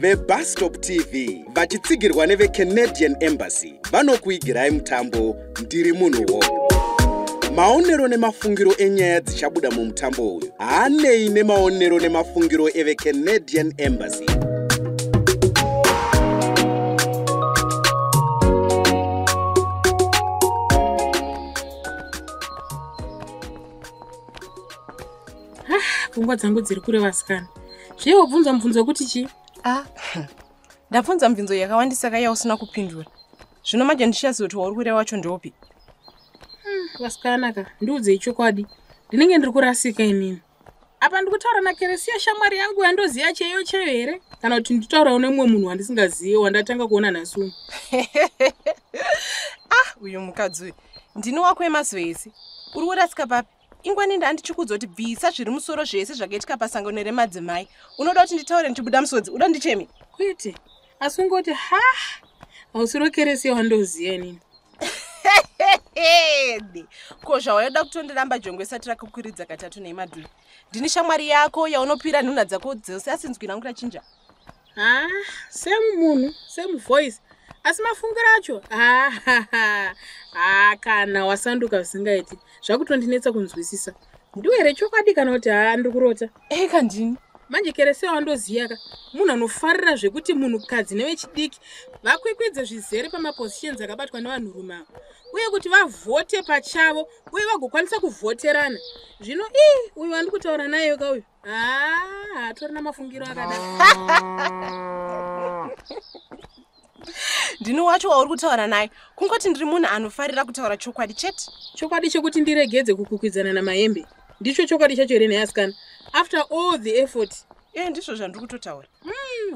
veBustop TV vachitsigirwa neveCanadian Embassy vanokuigirai mutambo Ndiri Munhuwo. Maonero nemafungiro enyaya dzichabuda mumutambo uyu haanei nemaonero nemafungiro eveCanadian Embassy. Pfungwa dzangu dziri kure vasikana. Zveiwo bvunza mubvunzo kuti chi? Ndabvunza mibvunzo yakawandisa kaya usina kupindura. Zvino manje ndichaziva kuti wauri kureva wacho ndopi? Vasikana ka, ndiudze chokwadi. Ndinenge ndiri kurasika inini. Apa ndikutaura naKeresiya shamwari yangu yandoziya cheyo here? Kana kuti nditaura nemumwe munhu wandisingazivi wandatanga kuona nhasi. Uyu mukadzi uyu. Ndini wako emazuva ese. Uri kurasika papi? Ingwani ndandichikudza kuti bvisa zviri musoro zvese zvakaitika pasangano remadzimai. Unoda kuti nditaure ndichibuda musodzi, uda ndichemi? Kwete. Asi ungoti hausiro Keresiya wandoziya inini. Ko zvawaida kutondiramba jongwe satirical katatu nemadhuri. Ndini shamwari yako yaunopira nhunha dzako dzose asinzwi rangu rachinja. Same munhu, same voice. Asi mafungiro acho kana wasanduka usingaiti zvakutondinetsa kunzwisisa. Ndiwe here chokwadi kana kuti ndiri kurota? Kandini manje Keresiya wandoziya ka munhu anofarira zvekuti munhukadzi nevechidiki vakwikwidze zvizere pamapositions akabatwa nevanhurume ava uye kuti vavhote pachavo uye vagokwanisa kuvhoterana. Zvino uyu wandiri kutaura naye ka uyu hatorina mafungiro akadai. Ndini wacho wauri kutaura naye kungoti ndiri munhu anofarira kutaura chokwadi chete. Chokwadi chekuti ndiregedze kukwikwidza namaembe ndicho chokwadi chacho here neasikana. After all the effort. Ndizvo zvandiri kutotaura.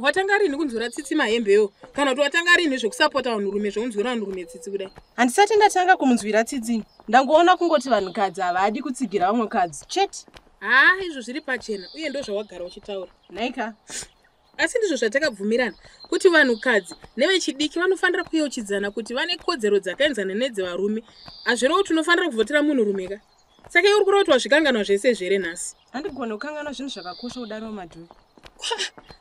Watanga rini kunzwira tsitsi mahembeyo kana kuti watanga rini zvekusapota vanhurume zvounzwira vanhurume tsitsi kudai? Handisati ndatanga kumunzwira tsitsi. Ndangoona kungoti vanhukadzi havadi kutsigira vamwe kadzi chete. Izvo zviri pachena uye ndo zvawagara uchitaura. Naika. Asi ndizvo zvatakabvumirana kuti vanhukadzi nevechidiki vanofanira kuyeuchidzana kuti vane kodzero dzakaenzana nedzevarume. Hazvino kuti unofanira kuvhotera munhurume ka? Saka uri kuroti wazvikanganwa zvese zvere nhasi. Handigoni kukanganwa zvinhu zvakakosha kudaro madhuri.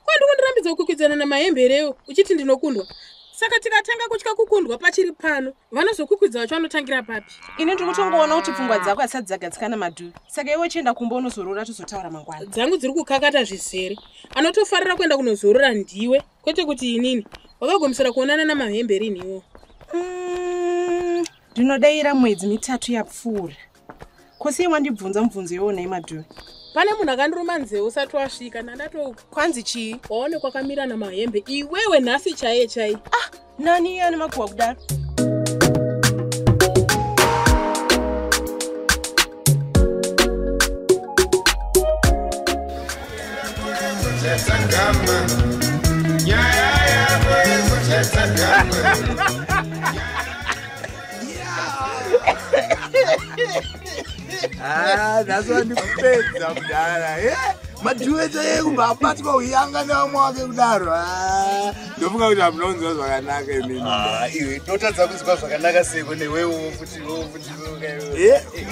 Kwandi kundirambidza kukwikwidza namahembereyo uchiti ndinokundwa. Saka tikatanga kutya kukundwa pachiri pano vanozokwikwidza vacho vanotangira papi? Ini ndiri kutongoona kuti pfungwa dzako hasati dzagadzikana madhuri. Saka iwe chienda kumba unozorora tozotaura mangwana. Dzangu dziri kukakata zvizere. Anotofarira kuenda kunozorora ndiwe kwete kuti inini. Wakagomisira kuonana namahemberi niwo. Ndinodayira mwedzi mitatu yapfuura. Kosi wandibvunza mubvunzo iwona imadhuri. Pane munhu akandiruma nzeve usati wasvika ndandatouka. Kwanzi chii? Waone kwakamira namahembe iwewe nhasi chaiye. Nani ane makuhwa kudaro? That's what the feds have done. Madhuweza yeye kubabatwa uyanga nevamwe wake kudaro. Ndofunga kuti amunonzwa zvakanaka imini. Iwe totadza kuzwa zvakanaka seko newewo futi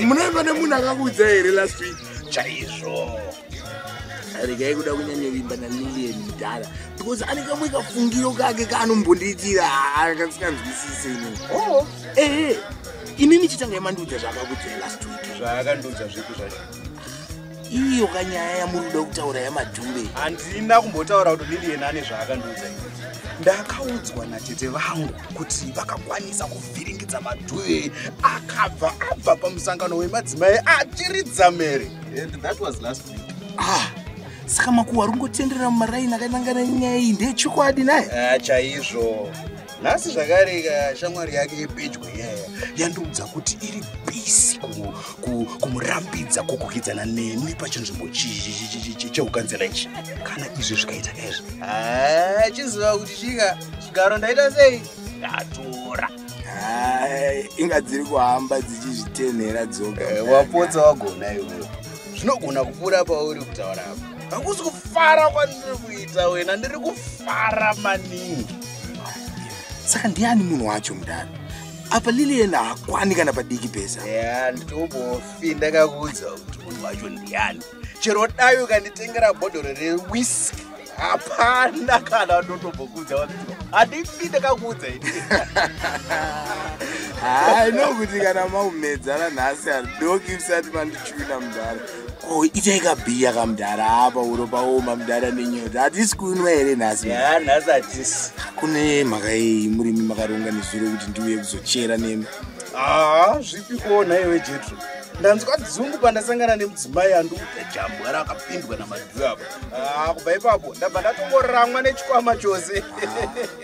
munoimba nemunhu akakuudza here last week? chaizvo. Regai kuda kunyanya vimba naLilian mudhara because ane kamwe kafungiro kake kaanombondiitira kasinganzwisisi inini. Inini chitanga yamandiudza zvakakudzai last week. Zvaakandiudza zvipi zvacho? Iyo kanyaya yamuri kuda kutaura yamadhure. Handina kumbotaura kuti Lilian ane zvaakandiudza. Ndakaudzwa natete vangu kuti vakakwanisa kuvhiringidza madhure abva pamusangano wemadzimai achiridza mere. And that was last week. Saka makuhwa rungotenderera mumaraini akanangana nyaya iyi ndechokwadi naye? Chaizvo. Nhasi zvakare shamwari yake yepedyo yandiudza kuti iri bisi kumurambidza kukwikwidza nemi pachinzvimbo cheukanzela ichi. Kana izvi zvikaita izvi chiziva kuti chika chigaro ndaita sei ndatora. Inga dziri kuhamba dzichizvitenhera dzoga. Wapotsa wagona iwe. Zvinogona kupfuura pauri kutaura apa. Hakusi kufara kwandiri kuita wena, ndiri kufara maningi. Saka ndiani munhu wacho mudaro? Apa Lilian hakwani kana padiki pesa? Nditobofi ndakakuudza kuti munhu wacho ndiani. Chero dayo kanditengera bhodhoro rewhisky Hapana kana ndotombokudza wadziro. Handiti ndakakuudza ini. Nokuti kana maumedzana nhasi hadoki usati mandichuna mudhara. Itaika bhiya kamudhara apa uropaoma mudhara nenyota. Hatisi kuinwa here nhasi? Nhasi hatisi. Kune mhaka yei murimi makaronga nezuro kuti ndiuye kuzochera nemi? Zvipi kuona iwe Jetro. Ndanzwa dzungu pandasangana nemudzimai andokuta jambwa rakapindwa namadhu apa. Kubva ipapo ndabva ndatongoramwa nechikwama chose.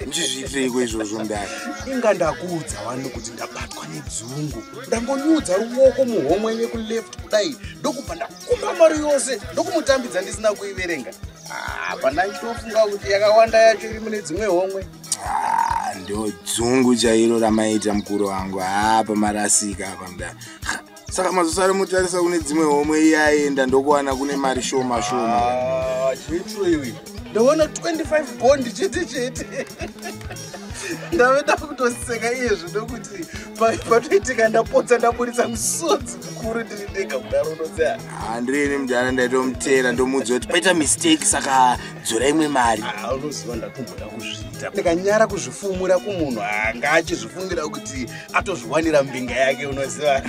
Ndizviitei izvozvo mudhara? Inga ndakuudza wani kuti ndabatwa nedzungu. Ndangonyudza ruoko muhomwe yekuleft kudai ndokubva ndakumba mari yose ndokumutambidza ndisina kuiverenga. Pandachitofunga kuti yakawanda yacho iri mune dzimwe homwe. Ndo dzungu chairo ramaita mukuru wangu pamarasika apa mudhara. Saka mazosara mutarisa kune dzimwe homwe iyaenda ndokuwana kune mari shoma shoma. Jetro iwe. Ndaona 25 bond chete. Ndaveda kutoseka iye zvinokuti patoitika ndapotsa ndaburitsa musodzi mukuru ndiri ndega kudaro unoziya. Handiri mudhara ndaitomutera ndomuudza kuti paita mistake saka dzora imwe mari. Unoziva ndatomboda kuzviita. Ndikanyara kuzvifumura kumunhu ngaachizvifungira kuti atozviwanira mbinga yake unoziva.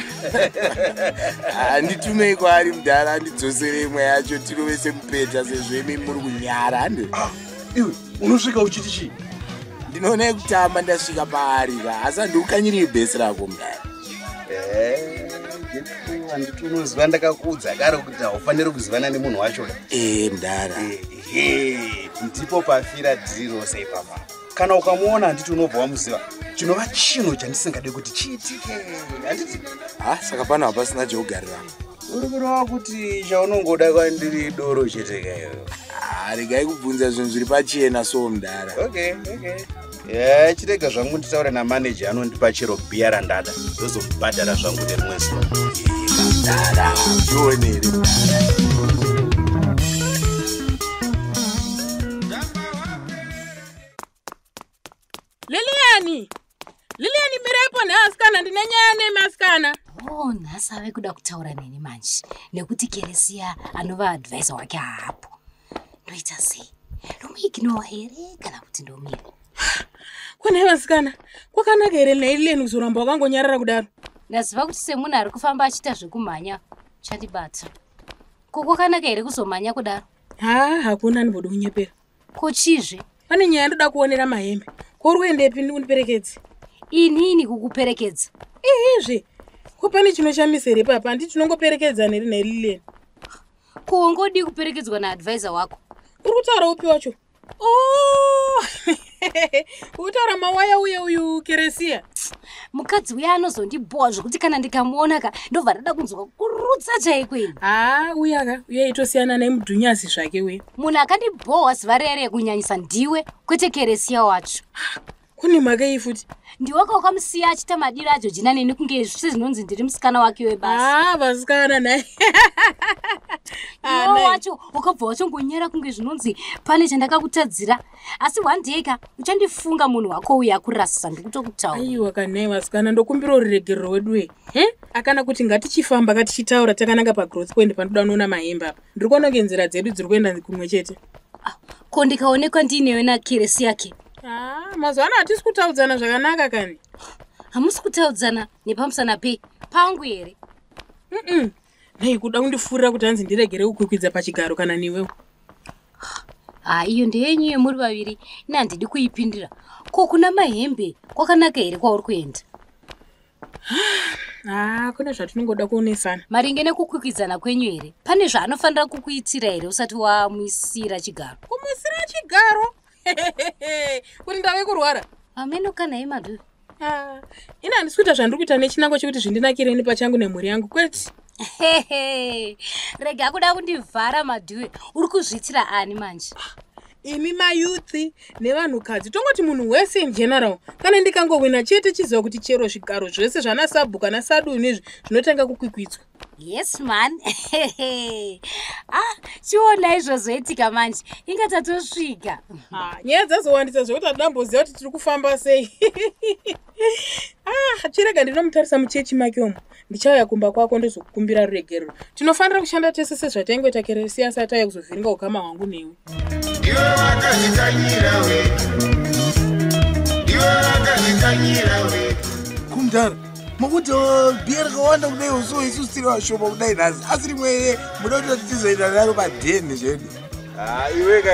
Nditumei kwaari mudhara andidzosere imwe yacho tirovese mupeta sezvo imi muri kunyara hande. Iwe unosvika uchiti chii? Ndinoona kutamba ndasvika paari ka asi handiukanyiri bhesi rako mudhara. Handiti unoziva ndakakuudza kare kuti haufaniri kuzivana nemunhu wacho. Mudhara. Ndipo pafira dhiri rose ipapa. Kana ukamuona handiti unobva wamuziva. Chinova chinhu chandisingade kuti chiitike. Handiti? Saka pano hapasina chekugarira. Uri kureva kuti chaunongoda kwandiri doro chete kayo. Regai kubvunza zvinhu zviri pachena so mudhara. Okay. Chirega zvangu nditaura namanager anondipa chero bhiya randada. Ndozomubhadhara zvangu nerimwe zuva. Mudhara, zvionere mudhara. Liliani mirepo neasikana ndine nyaya nemasikana. Nhasi ave kuda kutaura neni manje nekuti Keresiya anova advisor wake hapo. Ndoita sei? Ndomuignore here kana kuti ndomira? Kune vasikana, kwakanaka here Liliani kuzoramba wakangonyarara kudaro? Ndaziva kuti semunhu ari kufamba achiita zvekumhanya chatibata. Ko kwakanaka here kuzomhanya kudaro? Hakuna ndinoda kunyepera. Ko chizve? Pane nyaya ndoda kuonera mahembe. Ko uri kuendepi ndikundiperekedze? Inini kukuperekedza? Izve. Ko pane chinoshamisa here papa? Handiti tinongoperekedzana here naLiliani? Ko ungodi kuperekedzwa naadvisor wako? Uri kutaura upi wacho? Utaura mawaya uyu Keresiya. Mukadzi uya anozondibhoa zvokuti kana ndikamuona ndobva ndada kunzwa kurutsa chaikweni. Uya itosiyana nemudhunyasi zvake we. Munhu akandibhoa ziva rere kunyanyisa ndiwe kwete Keresiya wacho. Kune mhaka iyi futi? Ndiwaka wakamusiya achita madiro ajojina neni kunge sezvinonzi ndiri musikana wake webasa. Vasikana naye. Iwo wacho wakabva wachongonyera kunge zvinonzi pane chandakakutadzira. Asi one day uchandifunga munhu wako uya akurasisa ndikutokutaura. Aiwa kanai vasikana ndokumbira uregerero wedu we. Akana kuti ngatichifamba katichitaura takananga pagrowth point panoda unoona mahembe apa. Ndiri kuona kunge nzira dzedu dziri kuenda kumwe chete. Ko ndikaonekwa ndinewe naKeresiya ke? Mazuva ano hatisi kutaudzana zvakanaka kani? Hamusi kutaudzana nepamusana pe pangu here? Nei kuda kundifurira kuti hanzi ndiregere kukwikwidza pachigaro kana niwewo. Iyo ndeyenyu yemuri vaviri, ina handidi kuipindira. Ko kuna mahembe kwakanaka here kwauri kuenda? Kune zvatinongoda kuonesana. Maringe nekukwikwidzana kwenyu here? Pane zvaanofanira kukuitira here usati wamuisira chigaro? Kumuisira chigaro? Kuti ndave kurwara? Ameno kana madhu. Ina handisi kuita zvandiri kuita nechinango chekuti zvindinakireni pachangu nemhuri yangu kwete. Rega kuda kundivhara madhuwe. Uri kuzvitira ani manje? Imi mayuthi nevanhukadzi tongoti munhu wese in general kana ndikangowina chete chiziva kuti chero zvigaro zvese zvana sabhu kana sadu nezvi zvinotanga kukwikwidzwa. Yes man. Chiona izvozoitika manje. Inga tatosvika. Nyaya dzazowandisa zvekuti handamboziva kuti tiri kufamba sei. Chirega ndinomutarisa muchechi make umo. Ndichauya kumba kwako ndozokukumbira ruregerero. Tinofanira kushanda tese sezvatangoita Keresiya asati auya kuzovhiringa ukama hwangu newe. Iwe wakazvikanyira we. Kumdara, makuti bhiya rakawanda kudai uso isusu tiri vashoma kudai nhasi. Asi rimwe muda kuti tizoenda naro padheni zvedu. Iweka.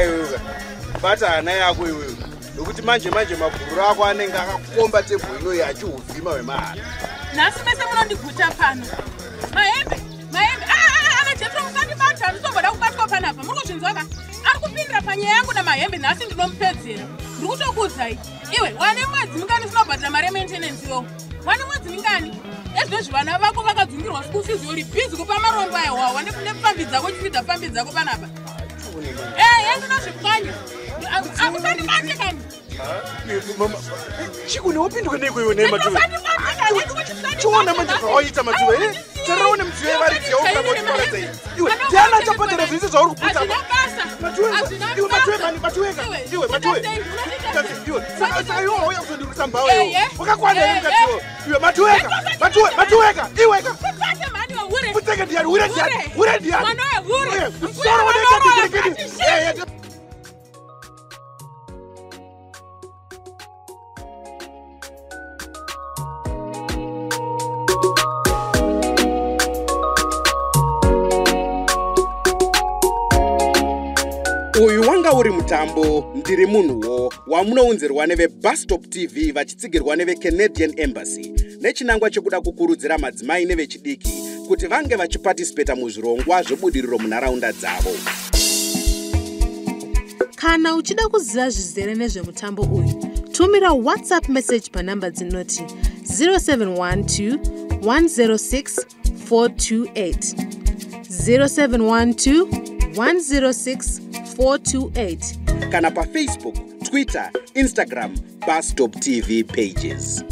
Bata hana yako iwewe. Nokuti manje mabhuru ako anenge akakomba tebhuru inoyi achiuvhima wemahara. Nhasi mese munondiguta pano. Mahembe. Anajetro musandibata, nditomboda kubatwa panapa. Muri kuzvinzwa ka? Ari kupindira panyaya yangu namahembe nhasi ndinomupedzera. Ndiri kutokuudzai. Iwe, wane mwedzi mingani sinobhadhira mari yemaintenensi yo? Wane mwedzi mingani? Ezvinozvi vana vako vakadzungirwa school fees uri busy kupa marombo ayo nepambi dzako chifidza pambi dzako panapa. Ndinozvipwanya. Amusandibate kani? Chikuni wapinduka neiko nema tuwe. Chiona manje zvawaita matuwe ere? Taraone mudziwe vari dziyawo kana kuti iwe ndiana chapatara zvese zvauri kuputa apa. Iwe saka iwe wauya kuzondirwisa mbao iwe. Wakakwana ere mukatiwo. Iwe matuweka. Iweka. Muteke ndiyani, ure ndiyani. Soro woneka tikirikiri. Uyu wanga uri mutambo ndiri munhuwo wamunounzirwa neveBustop TV vachitsigirwa neveCanadian Embassy nechinangwa chekuda kukurudzira madzimai nevechidiki kuti vange vachipatisipeta muzvirongwa zvebudiriro munharaunda dzavo. Kana uchida kuziva zvizere nezvemutambo uyu, tumira WhatsApp message panhamba dzinoti 0712 106 428 0712 106 428 kana paFacebook, Twitter, Instagram, Bustop TV pages.